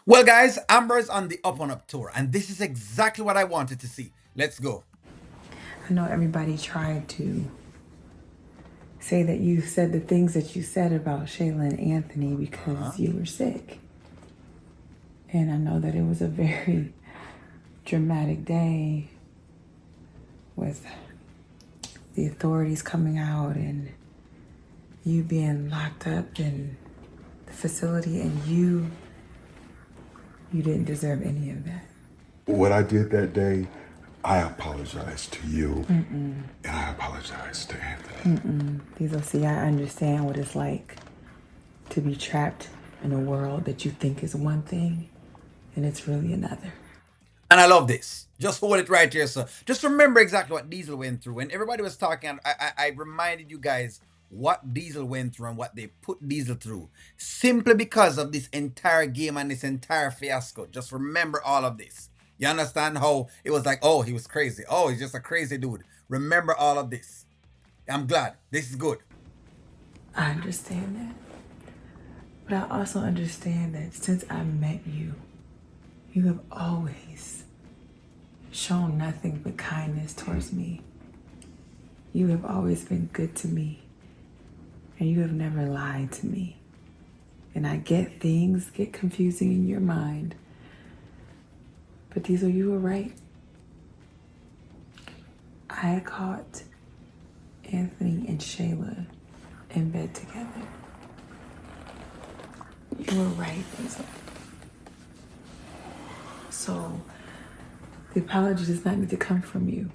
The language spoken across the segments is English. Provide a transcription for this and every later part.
Well, guys, Amber's on the Up on Up tour, and this is exactly what I wanted to see. Let's go. I know everybody tried to say that you said the things that you said about Shayla and Anthony because you were sick. And I know that it was a very dramatic day with the authorities coming out and you being locked up in the facility, and you didn't deserve any of that. What I did that day, I apologize to you, and I apologize to Anthony. Diesel, see, I understand what it's like to be trapped in a world that you think is one thing and it's really another. And I love this. Just hold it right here, sir. Just remember exactly what Diesel went through. When everybody was talking, I reminded you guys what Diesel went through and what they put Diesel through. Simply because of this entire game and this entire fiasco. Just remember all of this. You understand how it was like, oh, he was crazy. Oh, he's just a crazy dude. Remember all of this. I'm glad. This is good. I understand that. But I also understand that since I met you, you have always shown nothing but kindness towards me. You have always been good to me, and you have never lied to me. And I get things get confusing in your mind, but Diesel, you were right. I caught Anthony and Shayla in bed together. You were right, Diesel. So the apology does not need to come from you.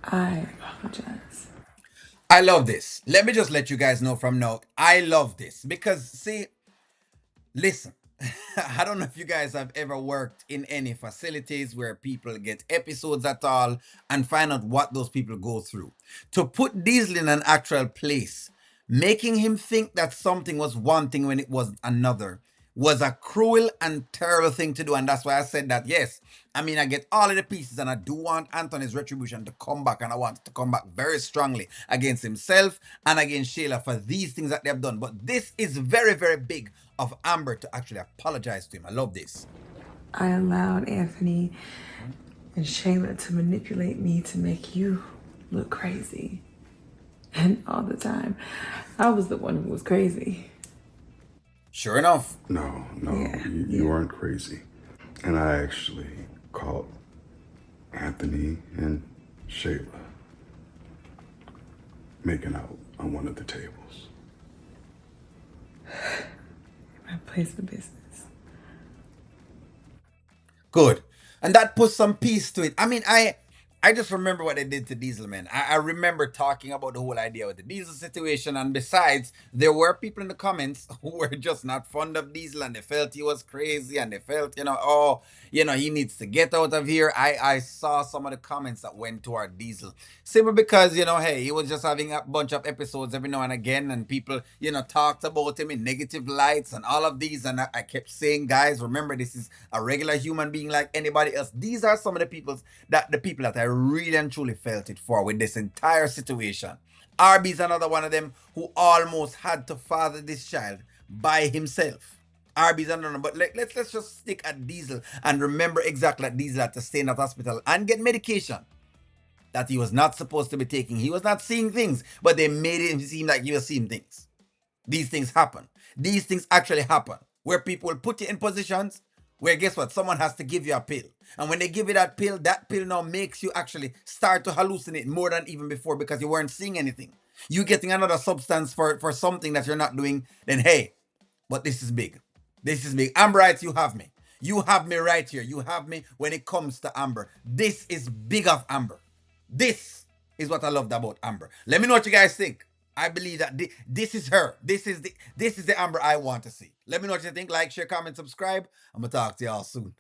I apologize. I love this. Let me just let you guys know from now. I love this because, see, listen, I don't know if you guys have ever worked in any facilities where people get episodes at all and find out what those people go through. To put Diesel in an actual place, making him think that something was one thing when it was another, was a cruel and terrible thing to do. And that's why I said that, yes, I mean, I get all of the pieces and I do want Anthony's retribution to come back. And I want it to come back very strongly against himself and against Shayla for these things that they have done. But this is very, very big of Amber to actually apologize to him. I love this. I allowed Anthony and Shayla to manipulate me to make you look crazy. And all the time, I was the one who was crazy. Sure enough. No, no, Yeah, you aren't crazy. And I actually caught Anthony and Shayla making out on one of the tables. My place of business. Good. And that puts some peace to it. I mean, I just remember what they did to Diesel, man. I remember talking about the whole idea with the Diesel situation. And besides, there were people in the comments who were just not fond of Diesel and they felt he was crazy and they felt, oh, he needs to get out of here. I saw some of the comments that went toward Diesel. Simply because, hey, he was just having a bunch of episodes every now and again and people, talked about him in negative lights and all of these. And I kept saying, guys, remember, this is a regular human being like anybody else. These are some of the people that I really and truly felt it for with this entire situation. RB's another one of them who almost had to father this child by himself. RB's another, but let's just stick at Diesel and remember exactly that Diesel had to stay in that hospital and get medication that he was not supposed to be taking. He was not seeing things, but they made it seem like he was seeing things. These things happen. These things actually happen. Where people will put you in positions where, guess what, someone has to give you a pill. And when they give you that pill now makes you actually start to hallucinate more than even before because you weren't seeing anything. You getting another substance for something that you're not doing, then hey, but this is big. This is big. Amber writes, you have me. You have me right here. You have me when it comes to Amber. This is big of Amber. This is what I loved about Amber. Let me know what you guys think. I believe that this is her. This is the Amber I want to see. Let me know what you think. Like, share, comment, subscribe. I'm gonna talk to y'all soon.